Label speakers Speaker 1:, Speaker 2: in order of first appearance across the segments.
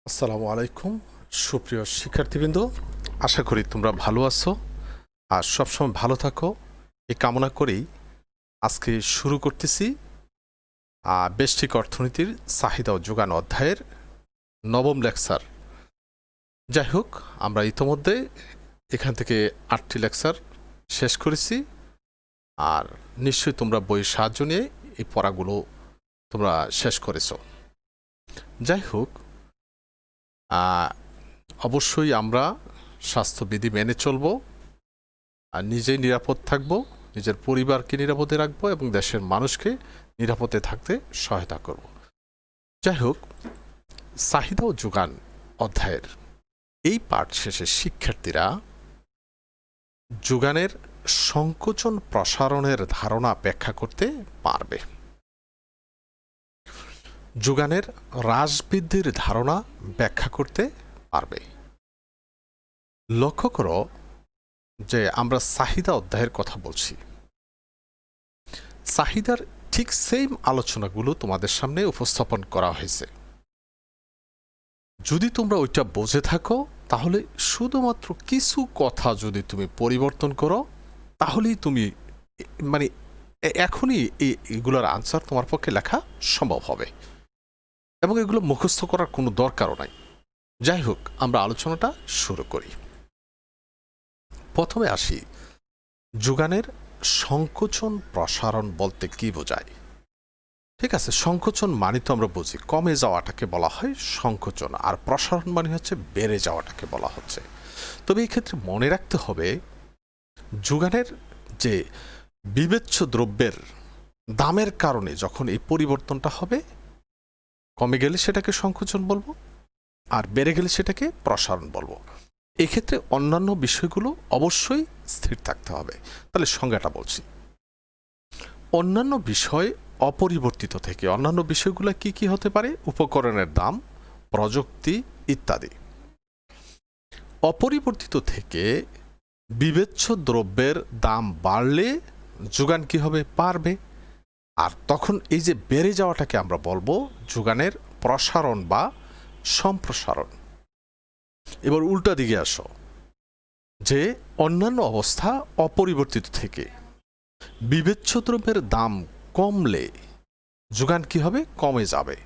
Speaker 1: আসসালামু আলাইকুম সুপ্রিয় শিক্ষার্থীবৃন্দ, আশা করি তোমরা ভালো আছো আর সবসময় ভালো থাকো এই কামনা করেই আজকে শুরু করতেছি ব্যষ্টিক অর্থনীতির চাহিদা ও যোগান অধ্যায়ের নবম লেকচার। যাই হোক, আমরা ইতোমধ্যে এখান থেকে 8টি লেকচার শেষ করেছি আর নিশ্চয়ই তোমরা বইয়ের সাহায্য নিয়ে এই পড়াগুলো তোমরা শেষ করেছো। যাই হোক, অবশ্যই আমরা স্বাস্থ্যবিধি মেনে চলব আর নিজেই নিরাপদ থাকব, নিজের পরিবারকে নিরাপদে রাখবো এবং দেশের মানুষকে নিরাপদে থাকতে সহায়তা করব। যাই হোক, চাহিদা ও যোগান অধ্যায়ের এই পাঠ শেষে শিক্ষার্থীরা যোগানের সংকোচন প্রসারণের ধারণা ব্যাখ্যা করতে পারবে। যোগানের হ্রাস বৃদ্ধির ধারণা ব্যাখ্যা করতে পারবে। লক্ষ্য করো যে আমরা চাহিদা অধ্যায়ের কথা বলছি, চাহিদার ঠিক সেম আলোচনাগুলো তোমাদের সামনে উপস্থাপন করা হয়েছে। যদি তোমরা ওইটা বুঝে থাকো তাহলে শুধুমাত্র কিছু কথা যদি তুমি পরিবর্তন করো তাহলেই তুমি মানে এখনই এগুলোর আনসার তোমার পক্ষে লেখা সম্ভব হবে এবং এগুলো মুখস্থ করার কোনো দরকারও নাই। যাই হোক, আমরা আলোচনাটা শুরু করি। প্রথমে আসি, যোগানের সংকোচন প্রসারণ বলতে কি বোঝায়। ঠিক আছে, সংকোচন মানে তো আমরা বুঝি কমে যাওয়াটাকে বলা হয় সংকোচন, আর প্রসারণ মানে হচ্ছে বেড়ে যাওয়াটাকে বলা হচ্ছে। তবে এই ক্ষেত্রে মনে রাখতে হবে যোগানের যে বিবেচ্য দ্রব্যের দামের কারণে যখন এই পরিবর্তনটা হবে, কমে গেলে সেটাকে সংকোচন বলবো আর বেড়ে গেলে সেটাকে প্রসারণ বলবো। এক্ষেত্রে অন্যান্য বিষয়গুলো অবশ্যই স্থির থাকতে হবে। তাহলে সংজ্ঞাটা বলছি, অন্যান্য বিষয় অপরিবর্তিত থেকে অন্যান্য বিষয়গুলো কি কি হতে পারে? উপকরণের দাম, প্রযুক্তি ইত্যাদি। অপরিবর্তিত থেকে বিবেচ্য দ্রব্যের দাম বাড়লে যোগান কি হবে? বাড়বে। আর তখন এই যে বেড়ে যাওয়াটাকে আমরা বলবো যোগানের প্রসারণ বা সম্প্রসারণ। এবার উল্টা দিকে আসো, যে অন্যান্য অবস্থা অপরিবর্তিত থেকে বিবেচ্য দ্রব্যের দাম কমলে যোগান কি হবে? কমে যাবে।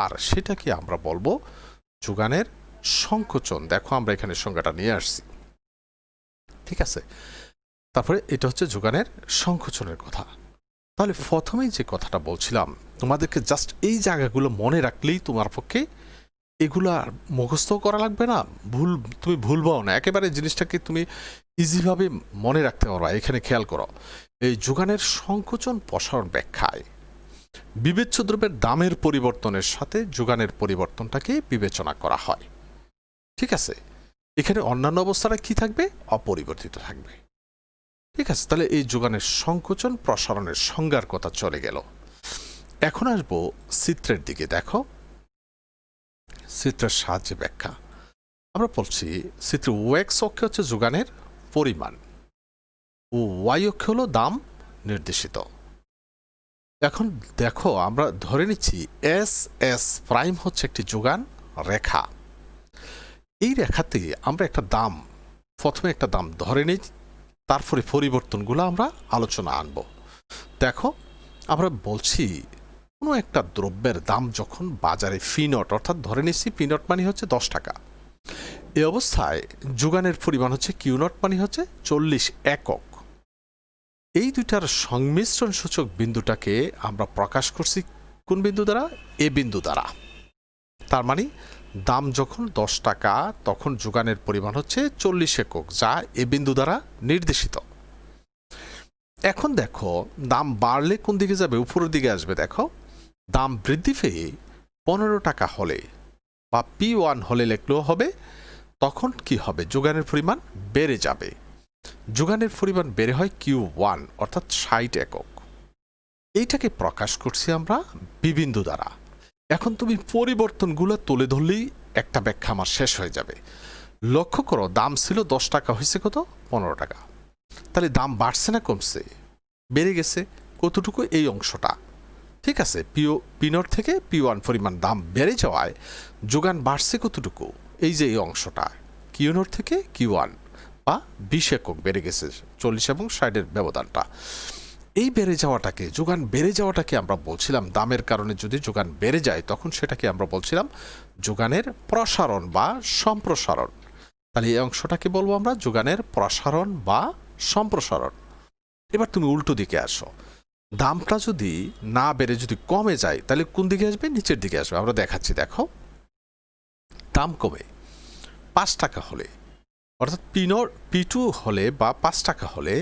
Speaker 1: আর সেটাকে আমরা বলবো যোগানের সংকোচন। দেখো আমরা এখানে সংজ্ঞাটা নিয়ে আসছি, ঠিক আছে। তারপরে এটা হচ্ছে যোগানের সংকোচনের কথা। তাহলে প্রথমেই যে কথাটা বলছিলাম, তোমাদেরকে জাস্ট এই জায়গাগুলো মনে রাখলেই তোমার পক্ষে এগুলা মুখস্থ করা লাগবে না, তুমি ভুলবাও না, একেবারে জিনিসটাকে তুমি ইজিভাবে মনে রাখতে পারবা। এখানে খেয়াল করো, এই যোগানের সংকোচন প্রসারণ ব্যাখ্যায় বিবেচ্য দ্রব্যের দামের পরিবর্তনের সাথে যোগানের পরিবর্তনটাকে বিবেচনা করা হয়। ঠিক আছে, এখানে অন্যান্য অবস্থাটা কি থাকবে? অপরিবর্তিত থাকবে। ঠিক আছে, তাহলে এই যোগানের সংকোচন প্রসারণের সংজ্ঞার কথা চলে গেল। এখন আসবো চিত্রের দিকে। দেখো, চিত্রের সাহায্যে ব্যাখ্যা আমরা বলছি, চিত্রে ওয়েক্স অক্ষে হচ্ছে যোগানের পরিমাণ ও ওয়াই অক্ষে হলো দাম নির্দেশিত। এখন দেখো, আমরা ধরে নিচ্ছি এস এস প্রাইম হচ্ছে একটি যোগান রেখা। এই রেখাতে আমরা একটা দাম, প্রথমে একটা দাম ধরে নিই, তারপরে পরিবর্তনগুলো আমরা আলোচনা আনব। দেখো, আমরা বলছি কোনো একটা দ্রব্যের দাম যখন বাজারে ফি নট, অর্থাৎ ধরে নিচ্ছি পি নট মানে হচ্ছে 10 টাকা, এই অবস্থায় যোগানের পরিমাণ হচ্ছে কিউ নট মানে হচ্ছে 40 একক। এই দুইটার সংমিশ্রণ সূচক বিন্দুটাকে আমরা প্রকাশ করছি কোন বিন্দু দ্বারা? এ বিন্দু দ্বারা। তার মানে দাম যখন 10 টাকা তখন যোগানের পরিমাণ হচ্ছে 40 একক, যা এ বিন্দু দ্বারা নির্দেশিত। এখন দেখো, দাম বাড়লে কোন দিকে যাবে? উপরের দিকে আসবে। দেখো, দাম বৃদ্ধি পেয়ে 15 টাকা হলে বা P1 হলে লিখলেও হবে, তখন কি হবে? যোগানের পরিমাণ বেড়ে যাবে। যোগানের পরিমাণ বেড়ে হয় Q1 অর্থাৎ 60 একক। এইটাকে প্রকাশ করছি আমরা বি বিন্দু দ্বারা। এখন তুমি পরিবর্তনগুলো তুলে ধরলেই একটা ব্যাখ্যা আমার শেষ হয়ে যাবে। লক্ষ্য করো, দাম ছিল 10 টাকা, হয়েছে কত? 15 টাকা। তাহলে দাম বাড়ছে না কমছে? বেড়ে গেছে। কতটুকু? এই অংশটা। ঠিক আছে, পি0 থেকে P1 পরিমাণ দাম বেড়ে যাওয়ায় যোগান বাড়ছে কতটুকু, এই যে এই অংশটা কিউ0 থেকে কিউ1 বা 20 একক বেড়ে গেছে, 40 এবং 60-এর ব্যবধানটা। এই বেড়ে যাওয়াটাকে, যোগান বেড়ে যাওয়াটাকে আমরা বলছিলাম, দামের কারণে যদি যোগান বেড়ে যায় তখন সেটাকে আমরা বলছিলাম যোগানের প্রসারণ বা সম্প্রসারণ। তাহলে এই অংশটাকে বলবো আমরা যোগানের প্রসারণ বা সম্প্রসারণ। এবার তুমি উল্টো দিকে আসো, দামটা যদি না বেড়ে যদি কমে যায় তাহলে কোন দিকে আসবে, নিচের দিকে আসবে। আমরা দেখাচ্ছি, দেখো দাম কমে 5 টাকা হলে, অর্থাৎ P2 হলে বা 5 টাকা হলে,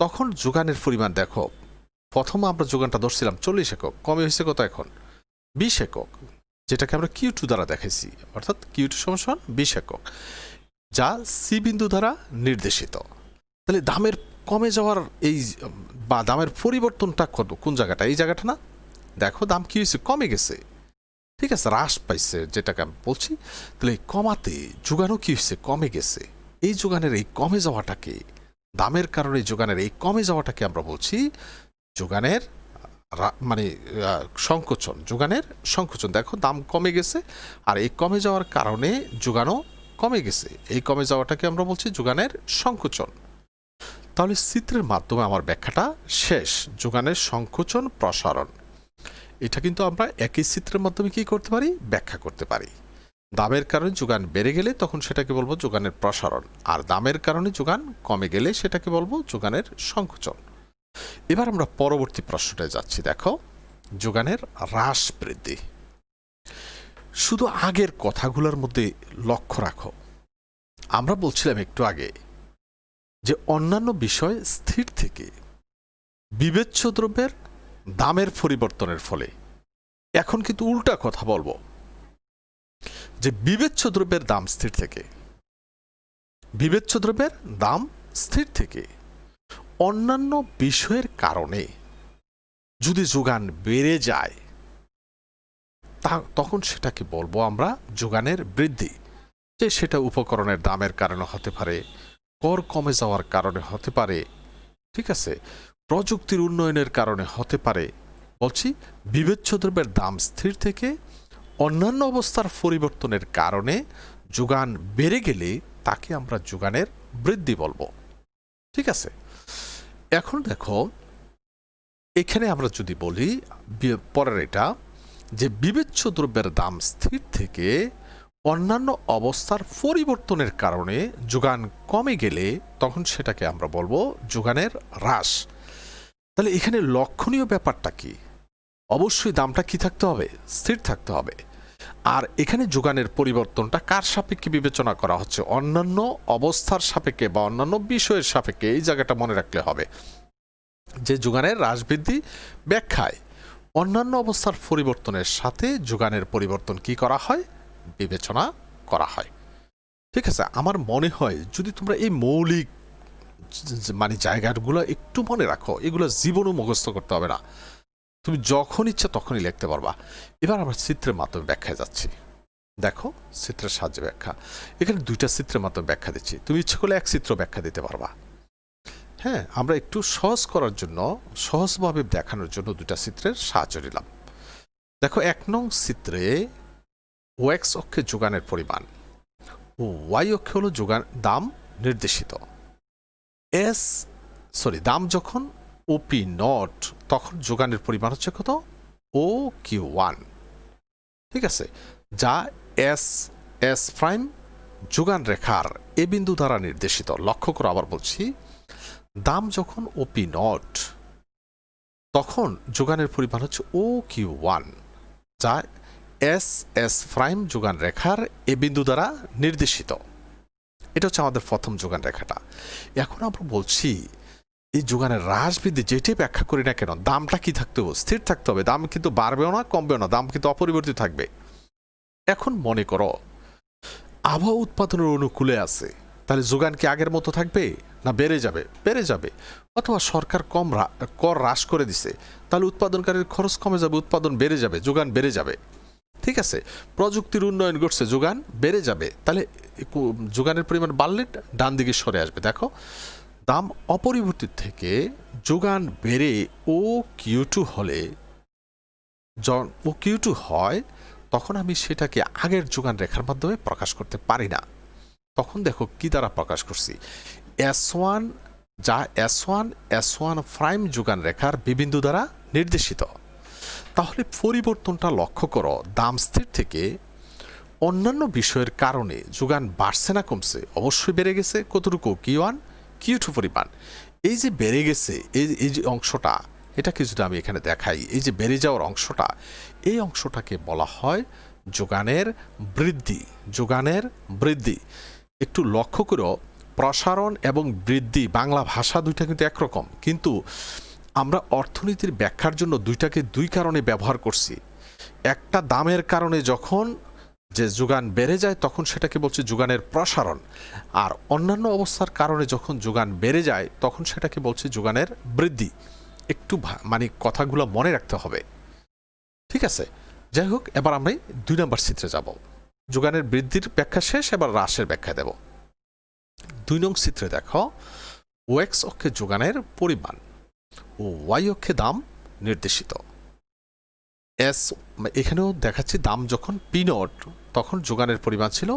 Speaker 1: তখন যোগানের পরিমাণ দেখো, প্রথম আমরা যোগানটা ধরছিলাম 40 একক, কমে হয়েছে কত এখন, 20 একক, যেটাকে আমরা Q2 দ্বারা দেখাইছি, অর্থাৎ Q2 সমান 20 একক, যা সি বিন্দু দ্বারা নির্দেশিত। তাহলে দামের কমে যাওয়ার এই বা দামের পরিবর্তনটা কত, কোন জায়গাটা, এই জায়গাটা না, দেখো দাম কি হয়েছে, কমে গেছে, ঠিক আছে, হ্রাস পাইছে যেটাকে আমি বলছি। তাহলে কমাতে যোগানও কি হয়েছে, কমে গেছে। এই যোগানের এই কমে যাওয়াটাকে, দামের কারণে যোগানের এই কমে যাওয়াটাকে আমরা বলছি যোগানের মানে সংকোচন, যোগানের সংকোচন। দেখো দাম কমে গেছে আর এই কমে যাওয়ার কারণে যোগানও কমে গেছে, এই কমে যাওয়াটাকে আমরা বলছি যোগানের সংকোচন। তাহলে চিত্রের মাধ্যমে আমার ব্যাখ্যাটা শেষ, যোগানের সংকোচন প্রসারণ। এটা কিন্তু আমরা একই চিত্রের মাধ্যমে কি করতে পারি, ব্যাখ্যা করতে পারি। দামের কারণে যোগান বেড়ে গেলে তখন সেটাকে বলবো যোগানের প্রসারণ, আর দামের কারণে যোগান কমে গেলে সেটাকে বলবো যোগানের সংকোচন। এবার আমরা পরবর্তী প্রশ্নটায় যাচ্ছি, দেখো যোগানের হ্রাস বৃদ্ধি। শুধু আগের কথাগুলোর মধ্যে লক্ষ্য রাখো, আমরা বলছিলাম একটু আগে যে অন্যান্য বিষয় স্থির থেকে বিবেচ্য দ্রব্যের দামের পরিবর্তনের ফলে, এখন কিন্তু উল্টা কথা বলবো যে বিবেচ্য দ্রব্যের দাম স্থির থেকে, বিবেচ্য দ্রব্যের দাম স্থির থেকে অন্যান্য বিষয়ের কারণে যদি যোগান বেড়ে যায় তখন সেটাকে বলবো আমরা যোগানের বৃদ্ধি। যে সেটা উপকরণের দামের কারণে হতে পারে, কর কমে যাওয়ার কারণে হতে পারে, ঠিক আছে, প্রযুক্তির উন্নয়নের কারণে হতে পারে। বলছি বিবেচ্য দ্রব্যের দাম স্থির থেকে অন্যান্য অবস্থার পরিবর্তনের কারণে যোগান বেড়ে গেলে তাকে আমরা যোগানের বৃদ্ধি বলবো, ঠিক আছে। এখন দেখো এখানে আমরা যদি বলি পরের এটা, যে বিবেচ্য দ্রব্যের দাম স্থির থেকে অন্যান্য অবস্থার পরিবর্তনের কারণে যোগান কমে গেলে তখন সেটাকে আমরা বলবো যোগানের হ্রাস। তাহলে এখানে লক্ষণীয় ব্যাপারটা কি, অবশ্যই দামটা কি থাকতে হবে, স্থির থাকতে হবে। আর এখানে যোগানের পরিবর্তনটা কার সাপেক্ষে বিবেচনা করা হচ্ছে, অন্যান্য অবস্থার সাপেক্ষে বা অন্যান্য বিষয়ের সাপেক্ষে। এই জায়গাটা মনে রাখলে হবে যে যোগানের হ্রাস বৃদ্ধি ব্যাখ্যায় অন্যান্য অবস্থার পরিবর্তনের সাথে যোগানের পরিবর্তন কি করা হয়, বিবেচনা করা হয়, ঠিক আছে। আমার মনে হয় যদি তোমরা এই মৌলিক মানে জায়গাগুলো একটু মনে রাখো, এগুলো জীবনও মুখস্থ করতে হবে না, তুমি যখন ইচ্ছা তখনই লিখতে পারবা। এবার আমরা চিত্রের মাধ্যমে ব্যাখ্যায় যাচ্ছি, দেখো চিত্রের সাহায্যে ব্যাখ্যা। এখানে দুইটা চিত্রের মাধ্যমে ব্যাখ্যা দিচ্ছি, তুমি ইচ্ছে করলে এক চিত্র ব্যাখ্যা দিতে পারবা। হ্যাঁ, আমরা একটু সহজ করার জন্য, সহজভাবে দেখানোর জন্য দুটা চিত্রের সাহায্য নিলাম। দেখো 1 নং চিত্রে ওএক্স অক্ষে যোগানের পরিমাণ ও ওয়াই অক্ষে হলো যোগান দাম নির্দেশিত। দাম যখন ওপি নট তখন যোগানের পরিমাণ হচ্ছে কত, ও কিউ1, ঠিক আছে, যা এস প্রাইম যোগান রেখার এ বিন্দু দ্বারা নির্দেশিত। লক্ষ্য করো, আবার বলছি, দাম যখন ওপি নট তখন যোগানের পরিমাণ হচ্ছে ও কিউ1, যা এস প্রাইম যোগান রেখার এ বিন্দু দ্বারা নির্দেশিত। এটা হচ্ছে আমাদের প্রথম যোগান রেখাটা। এখন আমরা বলছি এই যোগানের হ্রাস বৃদ্ধি যেটাই ব্যাখ্যা করি না কেন, দামটা কি থাকতে হবে, স্থির থাকতে হবে, দাম কিন্তু বাড়বেও না কমবেও না, দাম কিন্তু অপরিবর্তিত থাকবে। এখন মনে করো আবহাওয়া উৎপাদনের অনুকূলে আছে, তাহলে যোগান কি আগের মতো থাকবে না বেড়ে যাবে, বেড়ে যাবে। অথবা সরকার কর হ্রাস করে দিছে, তাহলে উৎপাদনকারীর খরচ কমে যাবে, উৎপাদন বেড়ে যাবে, যোগান বেড়ে যাবে, ঠিক আছে। প্রযুক্তির উন্নয়ন ঘটছে, যোগান বেড়ে যাবে, তাহলে যোগানের পরিমাণ বাড়লে ডান দিকে সরে আসবে। দেখো দাম অপরিবর্তিত থেকে যোগান বেড়ে ও কিউ2 হলে, ও কিউ2 হয় তখন আমি সেটাকে আগের যোগান রেখার মাধ্যমে প্রকাশ করতে পারি না। তখন দেখো কি দ্বারা প্রকাশ করছি, S1 যা S1 প্রাইম যোগান রেখার বিবিন্দু দ্বারা নির্দেশিত। তাহলে পরিবর্তনটা লক্ষ্য করো, দাম স্থির থেকে অন্যান্য বিষয়ের কারণে যোগান বাড়ছে না কমছে? অবশ্যই বেড়ে গেছে। কতটুকু? Q1 Q2 পরিমাণ। এই যে বেড়ে গেছে, এই যে অংশটা, এটাকে যদি আমি এখানে দেখাই, এই যে বেড়ে যাওয়ার অংশটা, এই অংশটাকে বলা হয় যোগানের বৃদ্ধি। যোগানের বৃদ্ধি। একটু লক্ষ্য করো, প্রসারণ এবং বৃদ্ধি বাংলা ভাষা দুইটা কিন্তু একরকম, কিন্তু আমরা অর্থনীতির ব্যাখ্যার জন্য দুইটাকে দুই কারণে ব্যবহার করছি। একটা দামের কারণে যখন যে যোগান বেড়ে যায় তখন সেটাকে বলছি যোগানের প্রসারণ, আর অন্যান্য অবস্থার কারণে যখন যোগান বেড়ে যায় তখন সেটাকে বলছি যোগানের বৃদ্ধি। একটু মানে কথাগুলো মনে রাখতে হবে, ঠিক আছে? যাই হোক, এবার আমরা 2 নম্বর চিত্রে যাব। যোগানের বৃদ্ধির ব্যাখ্যা শেষ, এবার হ্রাসের ব্যাখ্যা দেব। 2 নং চিত্রে দেখো, ওএক্স অক্ষে যোগানের পরিমাণ ও ওয়াই অক্ষে দাম নির্দেশিত। এখানেও দেখাচ্ছি দাম যখন P0 তখন যোগানের পরিমাণ ছিল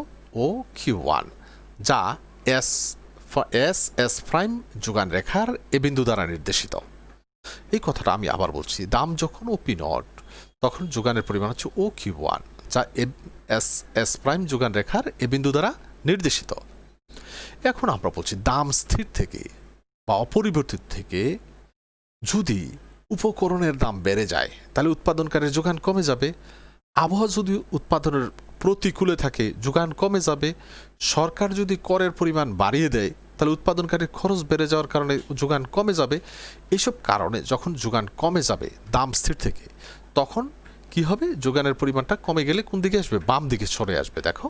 Speaker 1: ও Q1, যা এস প্রাইম যোগান রেখার এ বিন্দু দ্বারা নির্দেশিত। এই কথাটা আমি আবার বলছি, দাম যখন ও P0 তখন যোগানের পরিমাণ হচ্ছে ও Q1, যা এস প্রাইম যোগান রেখার এ বিন্দু দ্বারা নির্দেশিত। এখন আমরা বলছি দাম স্থির থেকে বা অপরিবর্তিত থেকে যদি উপকরণের দাম বেড়ে যায় তাহলে উৎপাদনকারীর যোগান কমে যাবে। আবহাওয়া যদি উৎপাদনের প্রতিকূলে থাকে যোগান কমে যাবে। সরকার যদি করের পরিমাণ বাড়িয়ে দেয় তাহলে উৎপাদনকারীর খরচ বেড়ে যাওয়ার কারণে যোগান কমে যাবে। এইসব কারণে যখন যোগান কমে যাবে দাম স্থির থেকে, তখন কি হবে? যোগানের পরিমাণটা কমে গেলে কোন দিকে আসবে? বাম দিকে সরে আসবে। দেখো,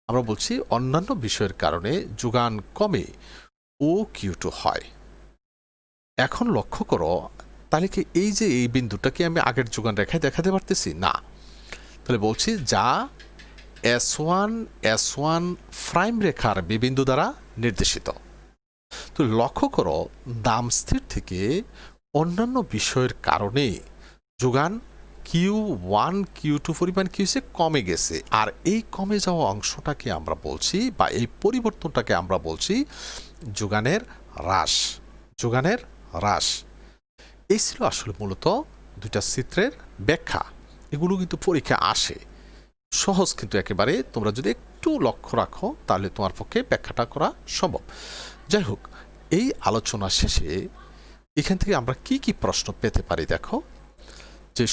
Speaker 1: আমরা বলছি অন্যান্য বিষয়ের কারণে যোগান কমে ও Q2 হয়। এখন লক্ষ্য করো, তাহলে কি এই যে এই বিন্দুটাকে আমি আগের যোগান রেখায় দেখাতে পারতেছি না? তাহলে বলছি যা S1 প্রাইম রেখার বিবিন্দু দ্বারা নির্দেশিত। তো লক্ষ্য করো, দাম স্থির থেকে অন্যান্য বিষয়ের কারণে যোগান Q1 Q2 পরিমাণ কি হয়েছে? কমে গেছে। আর এই কমে যাওয়া অংশটাকে আমরা বলছি, বা এই পরিবর্তনটাকে আমরা বলছি যোগানের হ্রাস। যোগানের হ্রাস। এই ছিল আসলে মূলত দুইটা চিত্রের ব্যাখ্যা। এগুলো কিন্তু পরীক্ষা আসে, সহজ কিন্তু একেবারে। তোমরা যদি একটু লক্ষ্য রাখো তাহলে তোমার পক্ষে ব্যাখ্যাটা করা সম্ভব। যাই হোক, এই আলোচনা শেষে এখান থেকে আমরা কি কি প্রশ্ন পেতে পারি দেখো। যে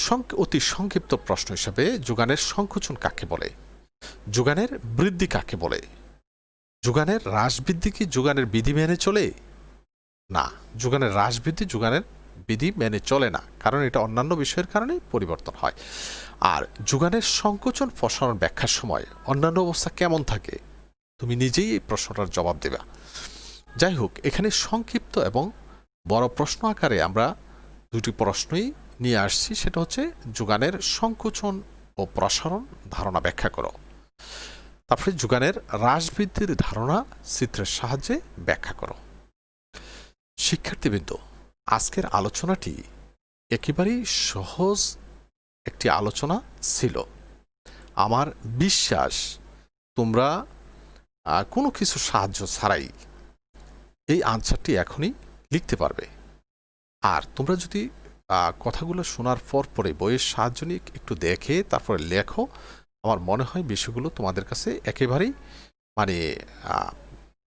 Speaker 1: অতি সংক্ষিপ্ত প্রশ্ন হিসাবে, যোগানের সংকোচন কাকে বলে? যোগানের বৃদ্ধি কাকে বলে? যোগানের হ্রাস বৃদ্ধি কি যোগানের বিধি মেনে চলে? না, যোগানের হ্রাস বৃদ্ধি যোগানের বিধি মেনে চলে না, কারণ এটা অন্যান্য বিষয়ের কারণে পরিবর্তন হয়। আর যোগানের সংকোচন প্রসারণ ব্যাখ্যার সময় অন্যান্য অবস্থা কেমন থাকে? তুমি নিজেই এই প্রশ্নটার জবাব দেবা। যাই হোক, এখানে সংক্ষিপ্ত এবং বড় প্রশ্ন আকারে আমরা দুটি প্রশ্নই নিয়ে আসছি। সেটা হচ্ছে যোগানের সংকোচন ও প্রসারণ ধারণা ব্যাখ্যা করো। তারপরে যোগানের হ্রাস বৃদ্ধির ধারণা চিত্রের সাহায্যে ব্যাখ্যা করো। শিক্ষার্থীবৃন্দ, আজকের আলোচনাটি একেবারেই সহজ একটি আলোচনা ছিল। আমার বিশ্বাস তোমরা কোনো কিছু সাহায্য ছাড়াই এই আনসারটি এখনই লিখতে পারবে। আর তোমরা যদি কথাগুলো শোনার পরে বইয়ের সাহায্য নিয়ে একটু দেখে তারপরে লেখো, আমার মনে হয় বিষয়গুলো তোমাদের কাছে একেবারেই মানে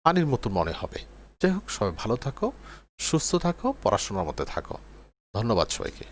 Speaker 1: পানির মতো মনে হবে। যাই হোক, সবাই ভালো থাকো, সুস্থ থাকো, পড়াশোনার মধ্যে থাকো। ধন্যবাদ সবাইকে।